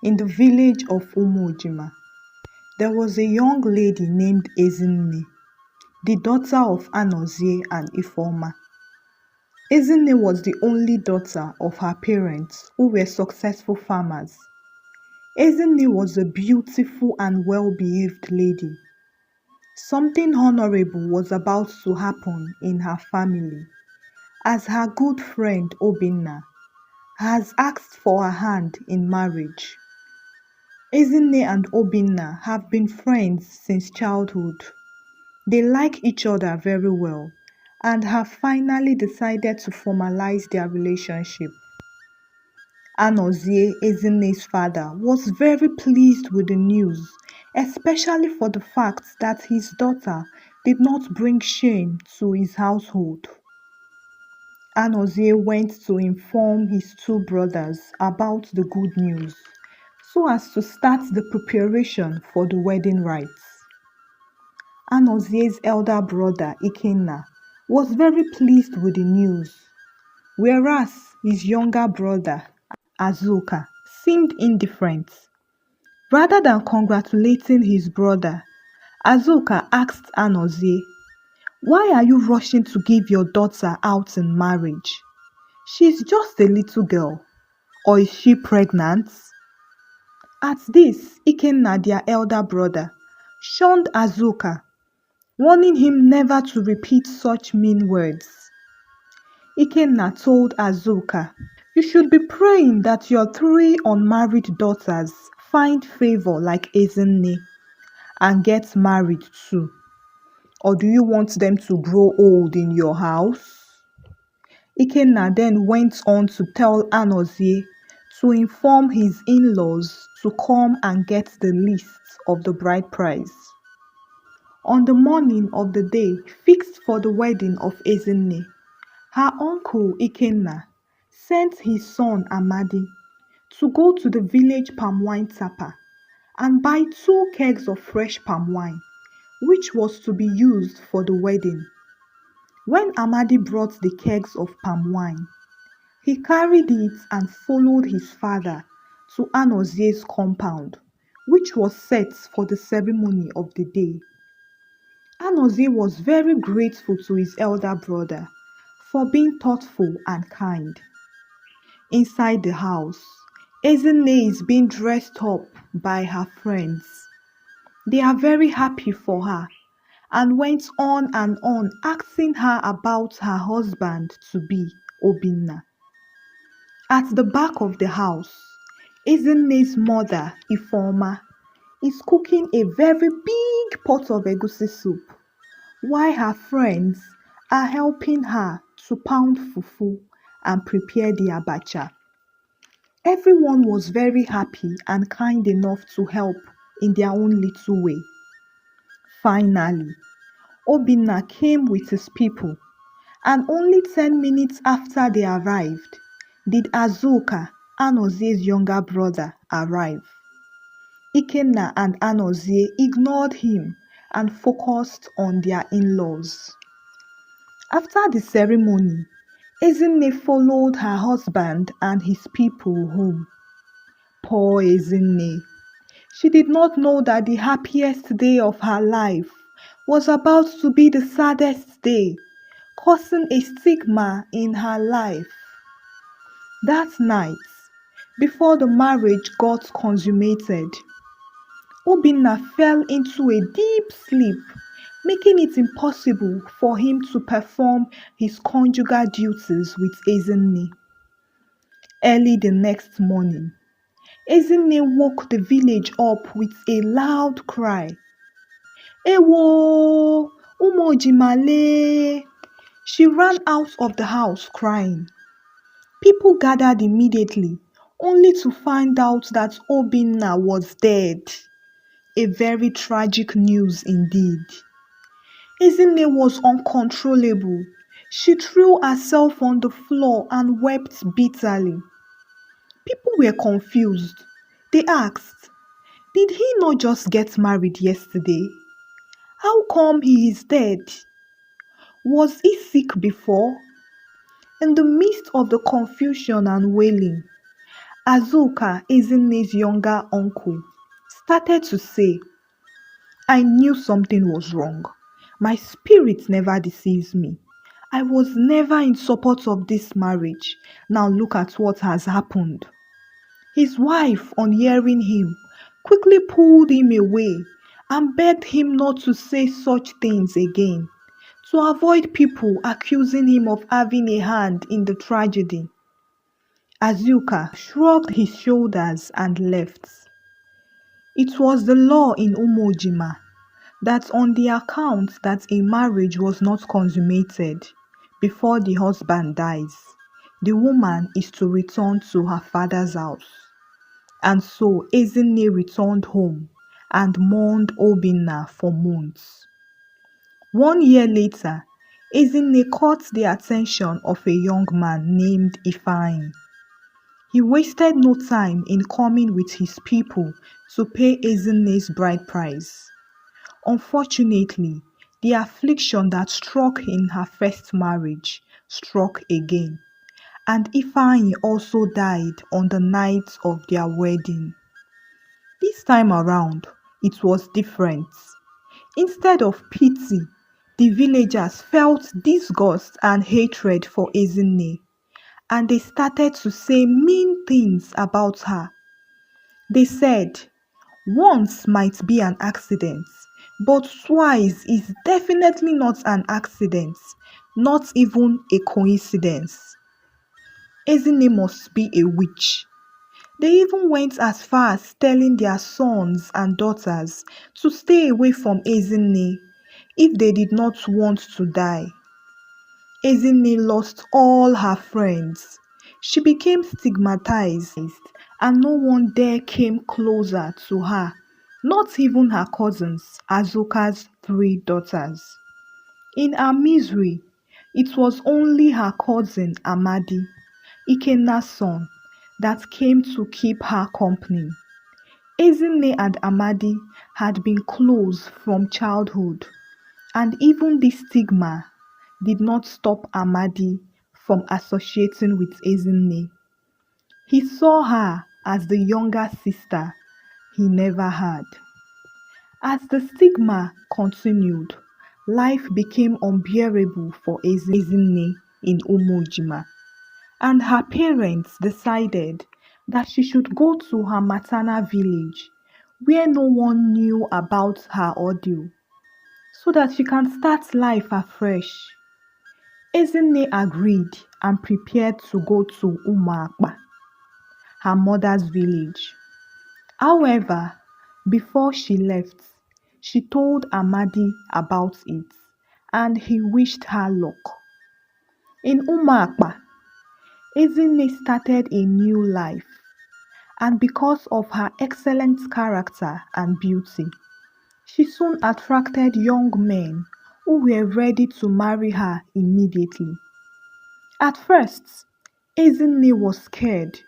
In the village of Umojima, there was a young lady named Ezinne, the daughter of Anozie and Ifeoma. Ezinne was the only daughter of her parents who were successful farmers. Ezinne was a beautiful and well-behaved lady. Something honorable was about to happen in her family, as her good friend Obinna has asked for her hand in marriage. Ezinne and Obinna have been friends since childhood. They like each other very well and have finally decided to formalize their relationship. Anozie, Ezinne's father, was very pleased with the news, especially for the fact that his daughter did not bring shame to his household. Anozie went to inform his two brothers about the good news so as to start the preparation for the wedding rites. Anozie's elder brother Ikenna was very pleased with the news, whereas his younger brother Azuka seemed indifferent. Rather than congratulating his brother, Azuka asked Anozie, "Why are you rushing to give your daughter out in marriage? She's just a little girl. Or is she pregnant?" At this, Ikenna, their elder brother, shunned Azuka, warning him never to repeat such mean words. Ikenna told Azuka, "You should be praying that your three unmarried daughters find favor like Ezinne and get married too. Or do you want them to grow old in your house?" Ikenna then went on to tell Anozie to inform his in-laws to come and get the list of the bride price. On the morning of the day fixed for the wedding of Ezinne, her uncle Ikenna sent his son Amadi to go to the village palm wine tapper and buy 2 kegs of fresh palm wine, which was to be used for the wedding. When Amadi brought the kegs of palm wine, he carried it and followed his father to Anozie's compound, which was set for the ceremony of the day. Anozie was very grateful to his elder brother for being thoughtful and kind. Inside the house, Ezinne is being dressed up by her friends. They are very happy for her and went on and on asking her about her husband-to-be, Obinna. At the back of the house, Ezinne's mother, Ifeoma, is cooking a very big pot of egusi soup, while her friends are helping her to pound fufu and prepare the abacha. Everyone was very happy and kind enough to help in their own little way. Finally, Obinna came with his people, and only 10 minutes after they arrived, did Azuka, Anozie's younger brother, arrive. Ikenna and Anozie ignored him and focused on their in-laws. After the ceremony, Ezinne followed her husband and his people home. Poor Ezinne! She did not know that the happiest day of her life was about to be the saddest day, causing a stigma in her life. That night, before the marriage got consummated, Obinna fell into a deep sleep, making it impossible for him to perform his conjugal duties with Ezinne. Early the next morning, Ezinne woke the village up with a loud cry. "Ewo! Umojimale!" She ran out of the house crying. People gathered immediately, only to find out that Obinna was dead. A very tragic news indeed. Ezinne was uncontrollable. She threw herself on the floor and wept bitterly. People were confused. They asked, "Did he not just get married yesterday? How come he is dead? Was he sick before?" In the midst of the confusion and wailing, Azuka, Ezinne's younger uncle, started to say, I knew something was wrong. My spirit never deceives me. I was never in support of this marriage. Now look at what has happened. His wife, on hearing him, quickly pulled him away and begged him not to say such things again, to avoid people accusing him of having a hand in the tragedy. Azuka shrugged his shoulders and left. It was the law in Umojima that on the account that a marriage was not consummated before the husband dies, the woman is to return to her father's house. And so Ezinne returned home and mourned Obinna for months. 1 year later, Ezinne caught the attention of a young man named Ifeanyi. He wasted no time in coming with his people to pay Ezinne's bride price. Unfortunately, the affliction that struck in her first marriage struck again, and Ifeanyi also died on the night of their wedding. This time around, it was different. Instead of pity, the villagers felt disgust and hatred for Ezinne, and they started to say mean things about her. They said, once might be an accident, but twice is definitely not an accident, not even a coincidence. Ezinne must be a witch. They even went as far as telling their sons and daughters to stay away from Ezinne if they did not want to die. Ezinne lost all her friends. She became stigmatized and no one dare came closer to her, not even her cousins, Azuka's 3 daughters. In her misery, it was only her cousin Amadi, Ikenna's son, that came to keep her company. Ezinne and Amadi had been close from childhood, and even this stigma did not stop Amadi from associating with Ezinne. He saw her as the younger sister he never had. As the stigma continued, life became unbearable for Ezinne in Umojima, and her parents decided that she should go to her maternal village where no one knew about her ordeal, so that she can start life afresh. Ezinne agreed and prepared to go to Umuakpa, her mother's village. However, before she left, she told Amadi about it and he wished her luck. In Umuakpa, Ezinne started a new life, and because of her excellent character and beauty, she soon attracted young men who were ready to marry her immediately. At first, Ezinne was scared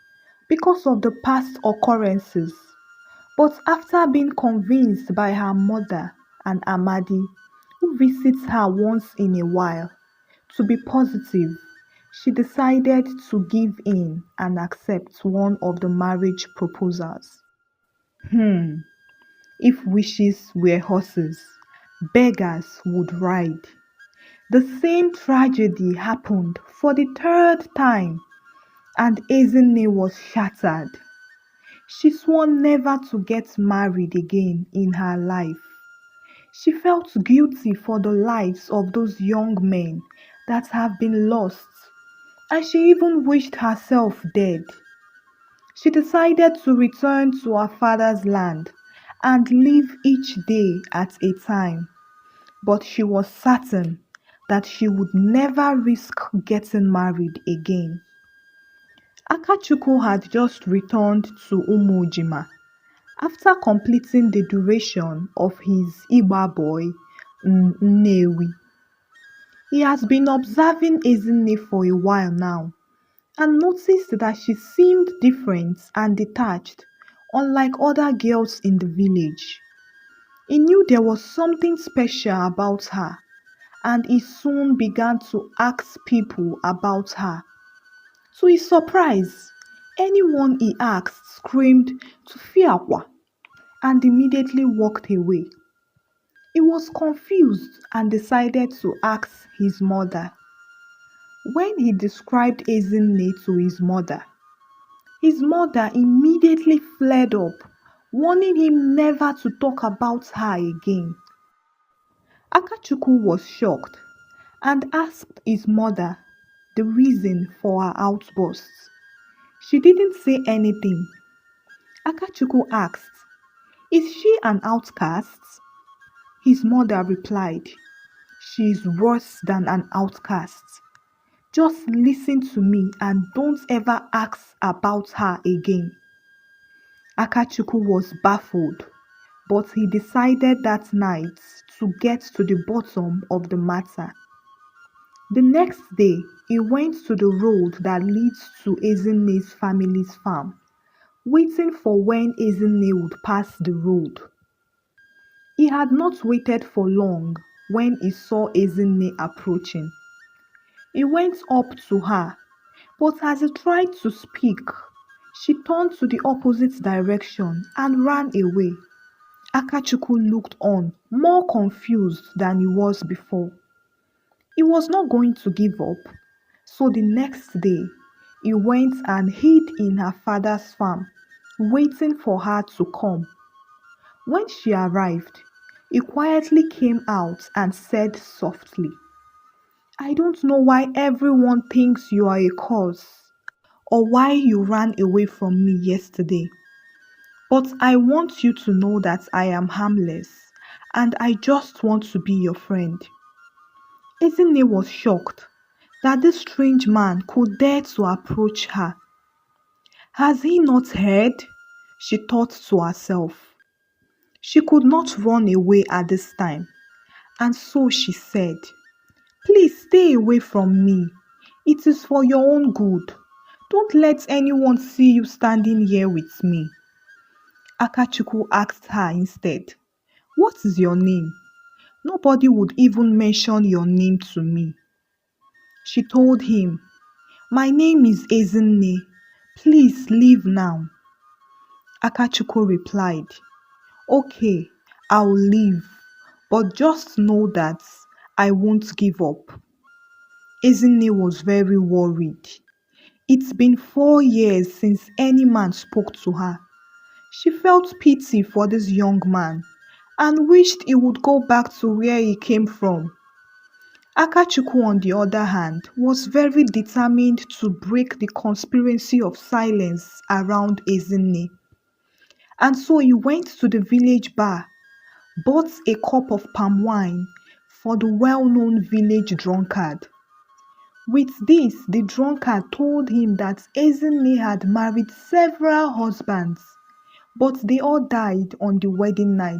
because of the past occurrences, but after being convinced by her mother and Amadi, who visits her once in a while, to be positive, she decided to give in and accept one of the marriage proposals. Hmm, if wishes were horses, beggars would ride. The same tragedy happened for the third time, and Ezinne was shattered. She swore never to get married again in her life. She felt guilty for the lives of those young men that have been lost, and she even wished herself dead. She decided to return to her father's land and live each day at a time, but she was certain that she would never risk getting married again. Akachukwu had just returned to Umojima after completing the duration of his Igba boy Nnewi. He has been observing Ezinne for a while now and noticed that she seemed different and detached, unlike other girls in the village. He knew there was something special about her, and he soon began to ask people about her. To his surprise, Anyone he asked screamed "Tufiakwa" and immediately walked away. He was confused and decided to ask his mother. When he described Ezinne to his mother immediately flared up, warning him never to talk about her again. Akachukwu was shocked and asked his mother the reason for her outbursts. She didn't say anything. Akachukwu asked, "Is she an outcast?" His mother replied, "She is worse than an outcast. Just listen to me and don't ever ask about her again." Akachukwu was baffled, but he decided that night to get to the bottom of the matter. The next day, he went to the road that leads to Ezinne's family's farm, waiting for when Ezinne would pass the road. He had not waited for long when he saw Ezinne approaching. He went up to her, but as he tried to speak, she turned to the opposite direction and ran away. Akachukwu looked on, more confused than he was before. He was not going to give up, so the next day he went and hid in her father's farm, waiting for her to come. When she arrived, he quietly came out and said softly, "I don't know why everyone thinks you are a curse or why you ran away from me yesterday, but I want you to know that I am harmless and I just want to be your friend." Ezinne was shocked that this strange man could dare to approach her. Has he not heard? She thought to herself. She could not run away at this time, and so she said, "Please stay away from me. It is for your own good. Don't let anyone see you standing here with me." Akachukwu asked her instead, "What is your name? Nobody would even mention your name to me." She told him, "My name is Ezinne. Please leave now." Akachukwu replied, "Okay, I'll leave, but just know that I won't give up." Ezinne was very worried. It's been 4 years since any man spoke to her. She felt pity for this young man and wished he would go back to where he came from. Akachukwu, on the other hand, was very determined to break the conspiracy of silence around Ezinne. And so he went to the village bar, bought a cup of palm wine for the well-known village drunkard. With this, the drunkard told him that Ezinne had married several husbands, but they all died on the wedding night.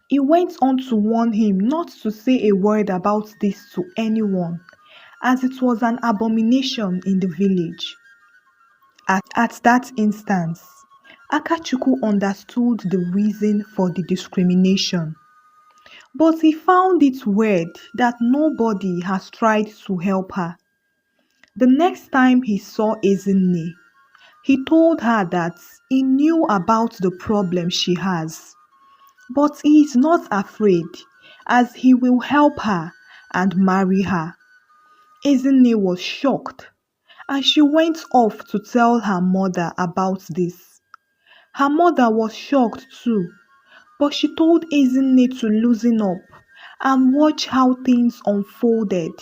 He went on to warn him not to say a word about this to anyone, as it was an abomination in the village. At that instant, Akachukwu understood the reason for the discrimination, but he found it weird that nobody has tried to help her. The next time he saw Ezinne, he told her that he knew about the problem she has, but he is not afraid as he will help her and marry her. Ezinne was shocked and she went off to tell her mother about this. Her mother was shocked too, but she told Ezinne to loosen up and watch how things unfolded.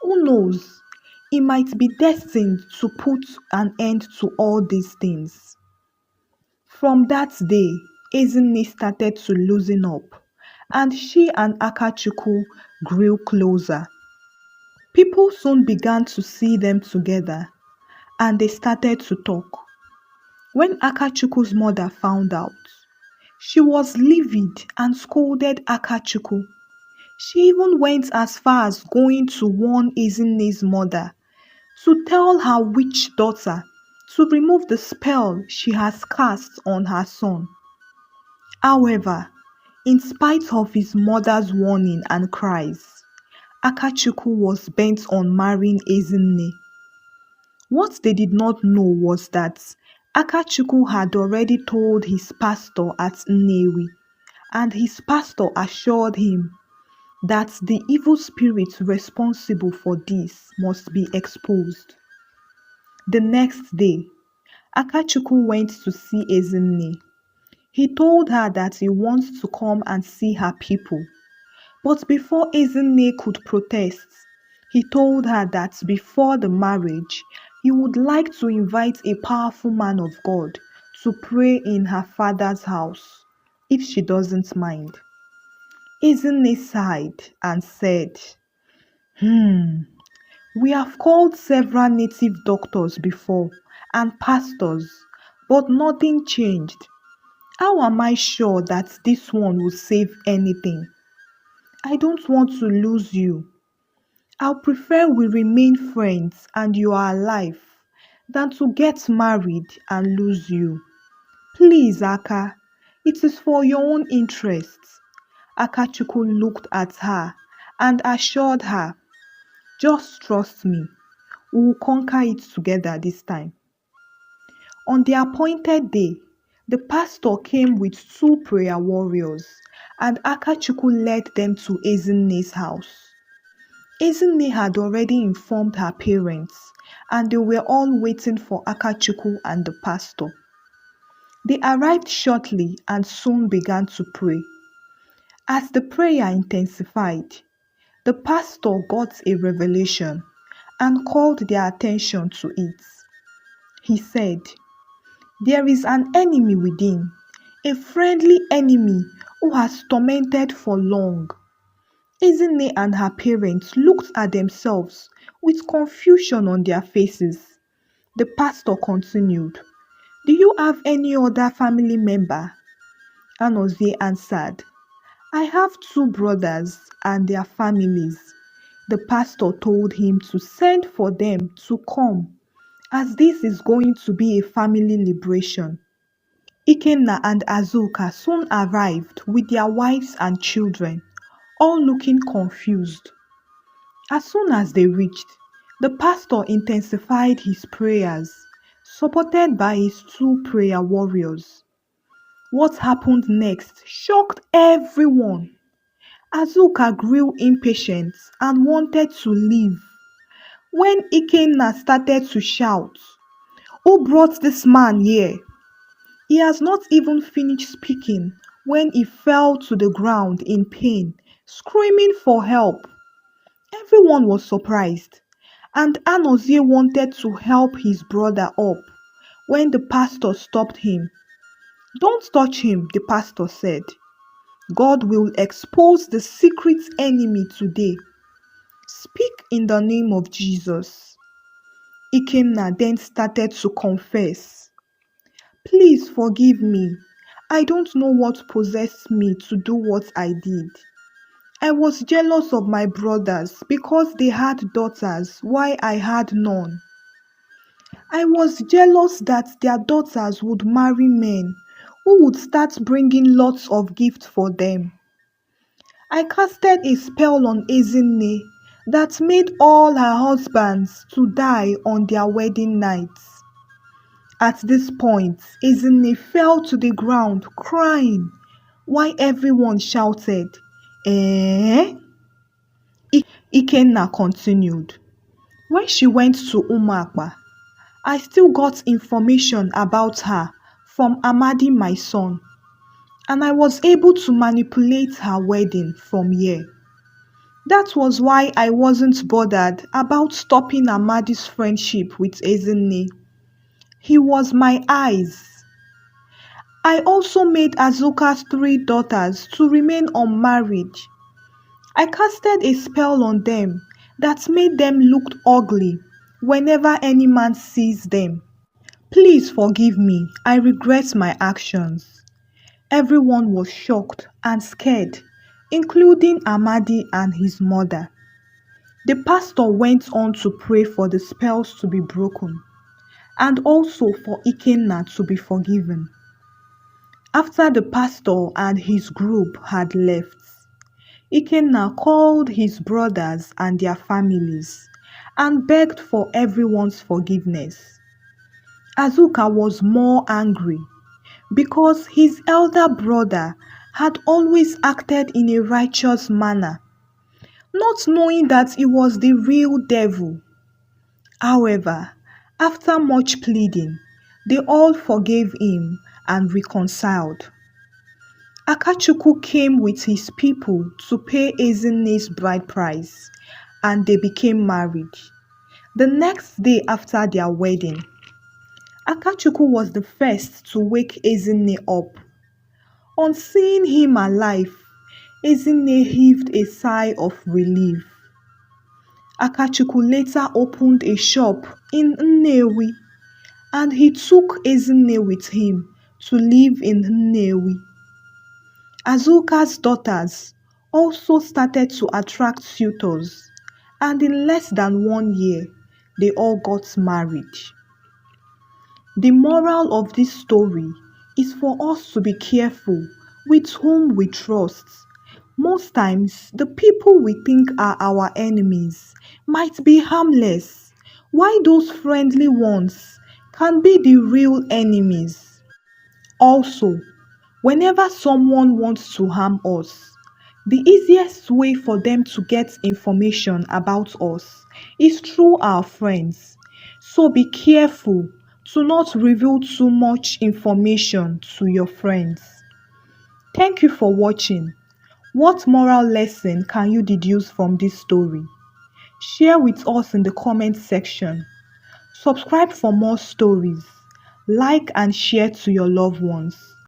Who knows? He might be destined to put an end to all these things. From that day, Ezinne started to loosen up, and she and Akachukwu grew closer. People soon began to see them together, and they started to talk. When Akachukwu's mother found out, she was livid and scolded Akachukwu. She even went as far as going to warn Ezinne's mother to tell her witch daughter to remove the spell she has cast on her son. However, in spite of his mother's warning and cries, Akachukwu was bent on marrying Ezinne. What they did not know was that Akachukwu had already told his pastor at Nnewi, and his pastor assured him that the evil spirits responsible for this must be exposed. The next day, Akachukwu went to see Ezinne. He told her that he wants to come and see her people. But before Ezinne could protest, he told her that before the marriage, he would like to invite a powerful man of God to pray in her father's house, if she doesn't mind. Ezinne sighed and said, we have called several native doctors before and pastors, but nothing changed. How am I sure that this one will save anything? I don't want to lose you. I'll prefer we remain friends and you are alive than to get married and lose you. Please, Aka, it is for your own interests. Akachukwu looked at her and assured her, just trust me, we will conquer it together this time. On the appointed day, the pastor came with 2 prayer warriors and Akachukwu led them to Ezinne's house. Ezinne had already informed her parents and they were all waiting for Akachukwu and the pastor. They arrived shortly and soon began to pray. As the prayer intensified, the pastor got a revelation and called their attention to it. He said, there is an enemy within, a friendly enemy who has tormented for long. Ezinne and her parents looked at themselves with confusion on their faces. The pastor continued, do you have any other family member? Anozie answered, I have 2 brothers and their families. The pastor told him to send for them to come, as this is going to be a family liberation. Ikenna and Azuka soon arrived with their wives and children, all looking confused. As soon as they reached, the pastor intensified his prayers, supported by his 2 prayer warriors. What happened next shocked everyone. Azuka grew impatient and wanted to leave. When Ikenna started to shout, who brought this man here? He has not even finished speaking when he fell to the ground in pain, screaming for help. Everyone was surprised, and Anozie wanted to help his brother up when the pastor stopped him. Don't touch him, the pastor said. God will expose the secret enemy today. Speak in the name of Jesus. Ikenna then started to confess. Please forgive me. I don't know what possessed me to do what I did. I was jealous of my brothers because they had daughters while I had none. I was jealous that their daughters would marry men who would start bringing lots of gifts for them. I casted a spell on Ezinne that made all her husbands to die on their wedding nights. At this point, Ezinne fell to the ground crying, while everyone shouted, Eh? Ikenna continued. When she went to Umakpa, I still got information about her from Amadi, my son, and I was able to manipulate her wedding from here. That was why I wasn't bothered about stopping Amadi's friendship with Ezinne. He was my eyes. I also made Azuka's 3 daughters to remain unmarried. I casted a spell on them that made them look ugly whenever any man sees them. Please forgive me, I regret my actions. Everyone was shocked and scared, including Amadi and his mother. The pastor went on to pray for the spells to be broken and also for Ikenna to be forgiven. After the pastor and his group had left, Ikenna called his brothers and their families and begged for everyone's forgiveness. Azuka was more angry because his elder brother had always acted in a righteous manner, not knowing that he was the real devil. However, after much pleading, they all forgave him and reconciled. Akachukwu came with his people to pay Ezinne's bride price, and they became married. The next day after their wedding, Akachukwu was the first to wake Ezinne up. On seeing him alive, Ezinne heaved a sigh of relief. Akachukwu later opened a shop in Nnewi, and he took Ezinne with him to live in Nnewi. Azuka's daughters also started to attract suitors, and in less than 1 year, they all got married. The moral of this story is for us to be careful with whom we trust. Most times, the people we think are our enemies might be harmless, while those friendly ones can be the real enemies. Also, whenever someone wants to harm us, the easiest way for them to get information about us is through our friends. So be careful to not reveal too much information to your friends. Thank you for watching. What moral lesson can you deduce from this story? Share with us in the comment section. Subscribe for more stories. Like and share to your loved ones.